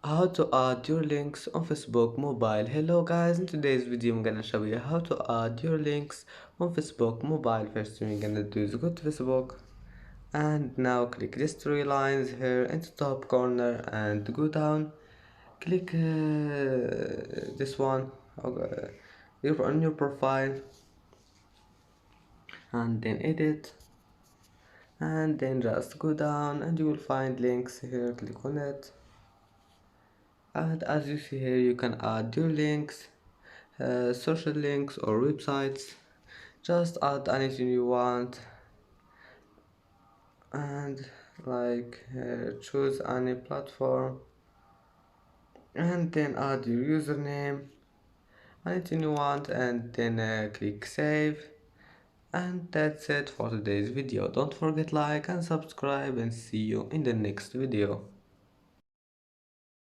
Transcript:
How to add your links on Facebook mobile. Hello guys, in today's video I'm gonna show you how to add your links on Facebook mobile. First thing you're gonna do is go to Facebook and now click these three lines here in the top corner and go down. Click this one on your profile and then edit, and then just go down and you will find links here. Click on it, and as you see here you can add your links, social links or websites. Just add anything you want, and choose any platform, and then add your username, anything you want, and then click save. And that's it for today's video. Don't forget like and subscribe, and see you in the next video.